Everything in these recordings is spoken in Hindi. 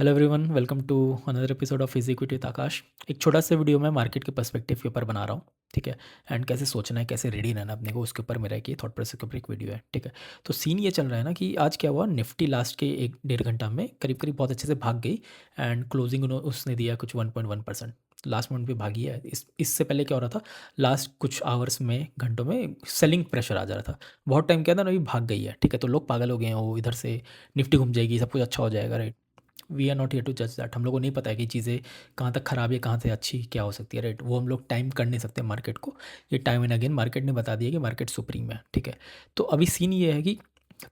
Hello everyone, welcome to another episode of equity with Aakash. एक छोटा सा वीडियो मैं मार्केट के पर्सपेक्टिव के ऊपर बना रहा हूँ, ठीक है। एंड कैसे सोचना है, कैसे रेडी रहना अपने को, उसके ऊपर मेरा एक थॉट प्रोसेस के ऊपर एक वीडियो है, ठीक है। तो सीन ये चल रहा है ना कि आज क्या हुआ, निफ्टी लास्ट के एक डेढ़ घंटा में करीब करीब बहुत अच्छे से भाग गई। एंड क्लोजिंग उसने दिया कुछ 1.1%। लास्ट मोमेंट पे भागी है। इससे पहले क्या हो रहा था, लास्ट कुछ आवर्स में, घंटों में सेलिंग प्रेशर आ जा रहा था। बहुत टाइम क्या था ना, अभी भाग गई है, ठीक है। तो लोग पागल हो गए हैं, वो इधर से निफ्टी घूम जाएगी, सब कुछ अच्छा हो जाएगा, right. We are not here to जज दैट। हम लोग को नहीं पता है कि चीज़ें कहाँ तक ख़राब है, कहाँ से अच्छी क्या हो सकती है, राइट। वो हम लोग टाइम कर नहीं सकते मार्केट को। ये टाइम एंड अगेन मार्केट ने बता दिया कि मार्केट सुप्रीम है, ठीक है। तो अभी सीन ये है कि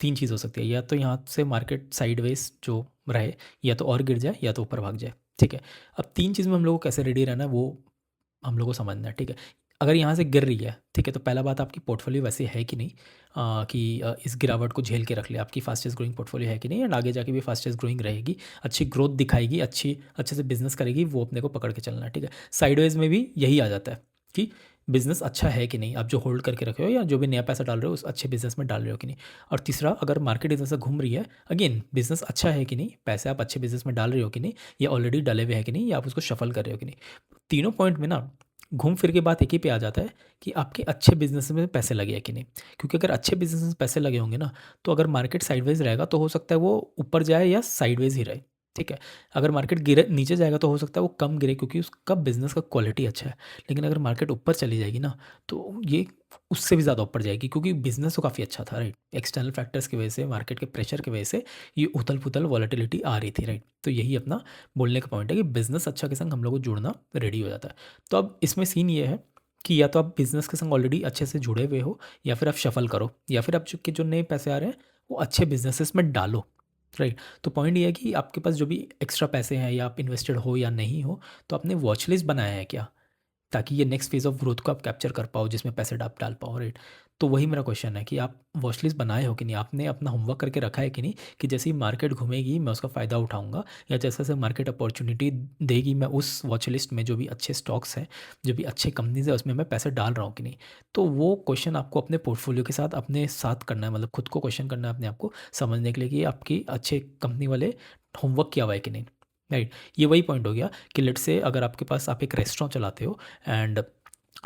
तीन चीज़ हो सकती है, या तो यहाँ से मार्केट साइडवेज जो रहे, या तो और गिर जाए, या तो ऊपर भाग जाए, ठीक है। अब तीन चीज़ में हम लोग को कैसे रेडी रहना है वो हम लोग को समझना है, ठीक है। अगर यहाँ से गिर रही है, ठीक है, तो पहला बात, आपकी पोर्टफोलियो वैसे है कि नहीं, इस गिरावट को झेल के रख ले। आपकी फास्टेस्ट ग्रोइंग पोर्टफोलियो है कि नहीं, एंड आगे जाके भी फास्टेस्ट ग्रोइंग रहेगी, अच्छी ग्रोथ दिखाएगी, अच्छे से बिजनेस करेगी, वो अपने को पकड़ के चलना है, ठीक है। साइडवेज में भी यही आ जाता है कि बिजनेस अच्छा है कि नहीं, आप जो होल्ड करके रखे हो या जो भी नया पैसा डाल रहे हो उस अच्छे बिजनेस में डाल रहे हो कि नहीं। और तीसरा, अगर मार्केट इधर से घूम रही है, अगेन बिजनेस अच्छा है कि नहीं, पैसे आप अच्छे बिजनेस में डाल रहे हो कि नहीं, या ऑलरेडी डले हुए हैं कि नहीं, या आप उसको शफल कर रहे हो कि नहीं। तीनों पॉइंट में ना घूम फिर के बात एक ही पे आ जाता है कि आपके अच्छे बिजनेस में पैसे लगे हैं कि नहीं। क्योंकि अगर अच्छे बिजनेस में पैसे लगे होंगे ना, तो अगर मार्केट साइडवेज रहेगा तो हो सकता है वो ऊपर जाए या साइडवेज ही रहे, ठीक है। अगर मार्केट गिरे नीचे जाएगा तो हो सकता है वो कम गिरे, क्योंकि उसका बिजनेस का क्वालिटी अच्छा है। लेकिन अगर मार्केट ऊपर चली जाएगी ना, तो ये उससे भी ज़्यादा ऊपर जाएगी, क्योंकि बिजनेस तो काफ़ी अच्छा था, राइट। एक्सटर्नल फैक्टर्स की वजह से, मार्केट के प्रेशर की वजह से ये उथल पुथल वॉलेटिलिटी आ रही थी, राइट। तो यही अपना बोलने का पॉइंट है कि बिजनेस अच्छा के संग हम लोग को जुड़ना रेडी हो जाता है। तो अब इसमें सीन ये है कि या तो आप बिज़नेस के संग ऑलरेडी अच्छे से जुड़े हुए हो, या फिर आप शफ़ल करो, या फिर आप जो नए पैसे आ रहे हैं वो अच्छे बिज़नेसेस में डालो, राइट। तो पॉइंट ये है कि आपके पास जो भी एक्स्ट्रा पैसे हैं, या आप इन्वेस्टेड हो या नहीं हो, तो आपने वॉच लिस्ट बनाया है क्या, ताकि ये नेक्स्ट फेज़ ऑफ ग्रोथ को आप कैप्चर कर पाओ, जिसमें पैसे आप डाल पाओ, राइट। तो वही मेरा क्वेश्चन है कि आप वॉच लिस्ट बनाए हो कि नहीं, आपने अपना होमवर्क करके रखा है कि नहीं, कि जैसे ही मार्केट घूमेगी मैं उसका फ़ायदा उठाऊंगा, या जैसे जैसे मार्केट अपॉर्चुनिटी देगी मैं उस वॉच लिस्ट में जो भी अच्छे स्टॉक्स हैं, जो भी अच्छे कंपनीज है, उसमें मैं पैसे डाल रहा हूँ कि नहीं। तो वो क्वेश्चन आपको अपने पोर्टफोलियो के साथ अपने साथ करना है, मतलब खुद को क्वेश्चन करना है अपने आप को, समझने के लिए कि आपकी अच्छे कंपनी वाले होमवर्क किया हुआ है कि नहीं, राइट। ये वही पॉइंट हो गया कि लेट से अगर आपके पास, आप एक रेस्टोरेंट चलाते हो, एंड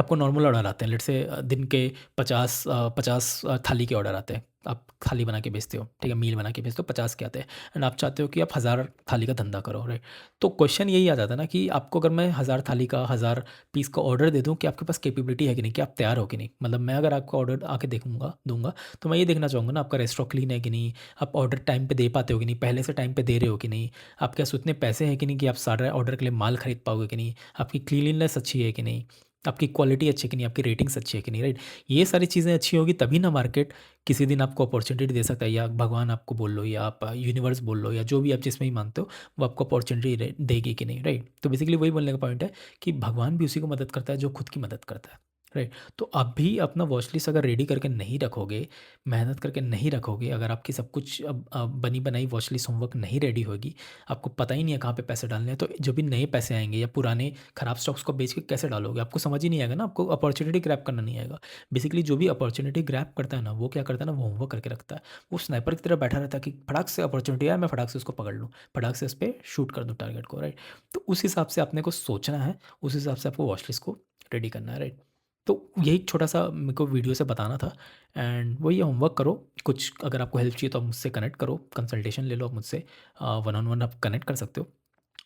आपको नॉर्मल ऑर्डर आते हैं, लेट से दिन के 50 थाली के ऑर्डर आते हैं। आप थाली बना के बेचते हो, ठीक है, मील बना के बेचते हो, 50 के आते हैं। एंड आप चाहते हो कि आप 1000 थाली का धंधा करो, राइट। तो क्वेश्चन यही आ जाता है ना कि आपको, अगर मैं 1000 थाली का, 1000 पीस का ऑर्डर दे दूं, कि आपके पास कैपेबिलिटी है कि नहीं, कि आप तैयार हो कि नहीं। मतलब मैं अगर आपको ऑर्डर आके दूंगा, तो मैं ये देखना चाहूँगा ना, आपका रेस्टोरेंट क्लीन है कि नहीं, आप ऑर्डर टाइम पे दे पाते हो कि नहीं, पहले से टाइम पे दे रहे हो कि नहीं, आपके पास उतने पैसे हैं कि नहीं कि आप सारे ऑर्डर के लिए माल खरीद पाओगे कि नहीं, आपकी क्लीनलीनेस अच्छी है कि नहीं, आपकी क्वालिटी अच्छी है कि नहीं, आपकी रेटिंग्स अच्छी है कि नहीं, राइट। ये सारी चीज़ें अच्छी होगी तभी ना मार्केट किसी दिन आपको अपॉर्चुनिटी दे सकता है, या भगवान आपको बोल लो, या आप यूनिवर्स बोल लो, या जो भी आप जिसमें ही मानते हो, वो आपको अपॉर्चुनिटी देगी कि नहीं, राइट। तो बेसिकली वही बोलने का पॉइंट है कि भगवान भी उसी को मदद करता है जो खुद की मदद करता है, राइट। तो आप भी अपना वॉच लिस्ट अगर रेडी करके नहीं रखोगे, मेहनत करके नहीं रखोगे, अगर आपकी सब कुछ अब बनी बनाई वॉच लिस्ट होमवर्क नहीं रेडी होगी, आपको पता ही नहीं है कहाँ पे पैसे डालने हैं, तो जो भी नए पैसे आएंगे या पुराने खराब स्टॉक्स को बेच के कैसे डालोगे, आपको समझ ही नहीं आएगा ना, आपको अपॉर्चुनिटी ग्रैब करना नहीं आएगा। बेसिकली जो भी अपॉर्चुनिटी ग्रैब करता है ना, वो क्या करता है ना, वो होमवर्क करके रखता है। वो स्नाइपर की तरह बैठा रहता है कि फटाक से अपॉर्चुनिटी आए, मैं फटाक से उसको पकड़ लूँ, फटाक से उस पर शूट कर दूँ टारगेट को, राइट। तो उस हिसाब से आपने को सोचना है, उस हिसाब से आपको वॉच लिस्ट को रेडी करना है, राइट। तो यही छोटा सा मेरे को वीडियो से बताना था। एंड वही होमवर्क करो। कुछ अगर आपको हेल्प चाहिए तो आप मुझसे कनेक्ट करो, कंसल्टेशन ले लो आप मुझसे, वन ऑन वन आप कनेक्ट कर सकते हो।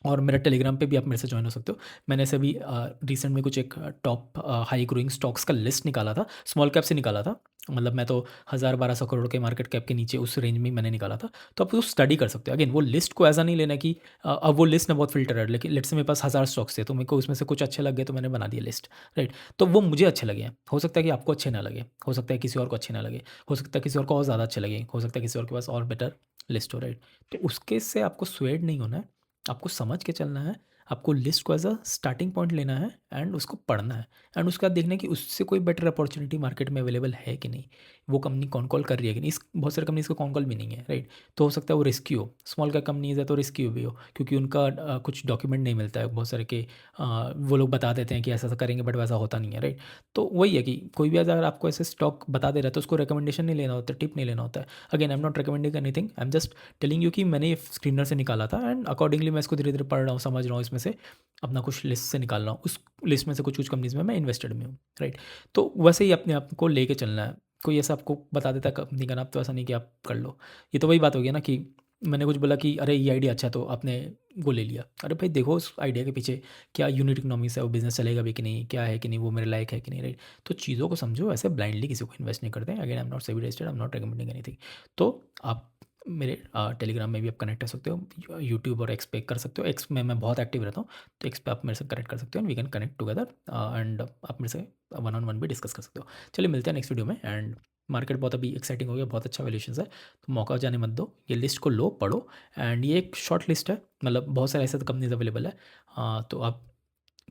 और मेरा टेलीग्राम पे भी आप मेरे से ज्वाइन हो सकते हो। मैंने ऐसे अभी रिसेंट में कुछ एक टॉप हाई ग्रोइंग स्टॉक्स का लिस्ट निकाला था, स्मॉल कैप से निकाला था। मतलब मैं तो 1000-1200 करोड़ के मार्केट कैप के नीचे उस रेंज में ही मैंने निकाला था। तो आप उसको स्टडी कर सकते हो। अगेन वो लिस्ट को ऐसा नहीं लेना कि अब वो लिस्ट में बहुत फिल्टर है, लेकिन लेट्स से मेरे पास 1000 स्टॉक्स थे, तो मेरे को उसमें से कुछ अच्छे लग गए तो मैंने बना दिया लिस्ट, राइट। तो वो मुझे अच्छे लगे हैं, हो सकता है कि आपको अच्छे ना लगे, हो सकता है किसी और को अच्छे ना लगे, हो सकता है किसी और को और ज़्यादा अच्छे लगे, हो सकता है किसी और के पास और बेटर लिस्ट हो, राइट। तो उसके से आपको स्वेड नहीं होना है, आपको समझ के चलना है। आपको लिस्ट को एज अ स्टार्टिंग पॉइंट लेना है एंड उसको पढ़ना है एंड उसके बाद देखना है कि उससे कोई बेटर अपॉर्चुनिटी मार्केट में अवेलेबल है कि नहीं, वो कंपनी कौन कॉल कर रही है कि नहीं। इस बहुत सारी कंपनीज को कौन कॉल भी नहीं है, राइट। तो हो सकता है वो रिस्की हो, स्मॉल कैप कंपनीज है तो रिस्की भी हो, क्योंकि उनका कुछ डॉक्यूमेंट नहीं मिलता है बहुत सारे के। वो लोग बता देते हैं कि ऐसा ऐसा करेंगे बट वैसा होता नहीं है, राइट। तो वही है कि कोई भी अगर आपको ऐसे स्टॉक बता दे रहा है तो उसको रिकमेंडेशन नहीं लेना होता, टिप नहीं लेना होता है। Again I am not recommending anything, I am just telling you कि मैंने ये स्क्रीनर से निकाला था एंड अकॉर्डिंगली मैं इसको धीरे धीरे पढ़ रहा हूँ, समझ रहा हूँ, इसमें से अपना कुछ लिस्ट से निकाल रहा हूँ, उस लिस्ट में से कुछ कुछ कंपनीज में मैं इन्वेस्टेड में हूँ, राइट। तो वैसे ही अपने आप को लेके चलना है। कोई ऐसा आपको बता देता है कंपनी का नाम तो ऐसा नहीं कि आप कर लो। ये तो वही बात हो गई ना कि मैंने कुछ बोला कि अरे ये आइडिया अच्छा है तो आपने वो ले लिया। अरे भाई देखो उस आइडिया के पीछे क्या यूनिट इकोनॉमिक्स है, वो बिजनेस चलेगा भी कि नहीं, क्या है कि नहीं, वो मेरे लायक है कि नहीं, राइट। तो चीज़ों को समझो, ऐसे ब्लाइंडली किसी को इन्वेस्ट नहीं करते हैं। Again I am not SEBI registered, I am not recommending anything. तो आप मेरे टेलीग्राम में भी आप कनेक्ट कर सकते हो, यूट्यूब और एक्स पे कर सकते हो। एक्स में मैं बहुत एक्टिव रहता हूँ, तो एक्स पे आप मेरे से कनेक्ट कर सकते हो and we can connect together and आप मेरे से वन ऑन वन भी डिस्कस कर सकते हो। चलिए मिलते हैं नेक्स्ट वीडियो में। एंड मार्केट बहुत अभी एक्साइटिंग हो गया, बहुत अच्छा वैल्यूएशन है, तो मौका जाने मत दो। ये लिस्ट को लो, पढ़ो एंड ये एक शॉर्ट लिस्ट है, मतलब बहुत सारे ऐसे तो कंपनीज अवेलेबल है। तो आप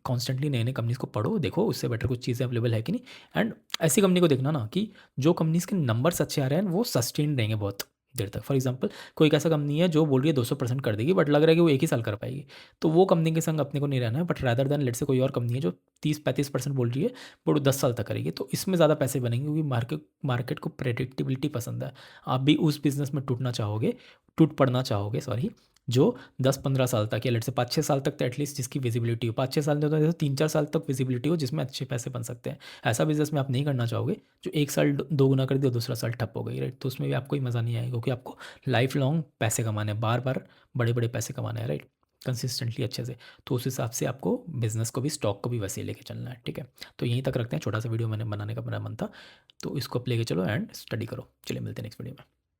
कॉन्स्टेंटली नए नए कंपनीज को पढ़ो, देखो उससे बेटर कुछ चीज़ें अवेलेबल है कि नहीं। एंड ऐसी कंपनी को देखना ना कि जो कंपनीज के नंबर्स अच्छे आ रहे हैं वो सस्टेन रहेंगे बहुत देर तक। फॉर एग्जांपल कोई एक ऐसा कंपनी है जो बोल रही है 200% कर देगी बट लग रहा है कि वो एक ही साल कर पाएगी, तो वो कंपनी के संग अपने को नहीं रहना है। बट रैदर देन लेट से कोई और कंपनी है जो 30-35% बोल रही है वो 10 साल तक करेगी, तो इसमें ज़्यादा पैसे बनेंगे क्योंकि मार्केट को प्रेडिक्टिबिलिटी पसंद है। आप भी उस बिजनेस में टूटना चाहोगे, टूट पड़ना चाहोगे सॉरी, जो 10-15 साल तक या लेट से 5-6 साल तक तो एटलीस्ट जिसकी विजिबिलिटी हो, 5-6 साल नहीं तो 3-4 साल तक विजिबिलिटी हो जिसमें अच्छे पैसे बन सकते हैं। ऐसा बिजनेस में आप नहीं करना चाहोगे जो एक साल दो गुना कर दिया दूसरा साल ठप हो गई, राइट। तो उसमें भी आपको ही मज़ा नहीं आएगा क्योंकि आपको लाइफ लॉन्ग पैसे कमाने हैं, बार बार बड़े बड़े पैसे कमाने हैं, राइट, कंसिस्टेंटली अच्छे से। तो उस हिसाब से आपको बिजनेस को भी स्टॉक को भी वैसे ही लेके चलना है, ठीक है। तो यहीं तक रखते हैं, छोटा सा वीडियो मैंने बनाने का मेरा मन था, तो इसको आप लेके चलो एंड स्टडी करो। चलिए मिलते हैं नेक्स्ट वीडियो में।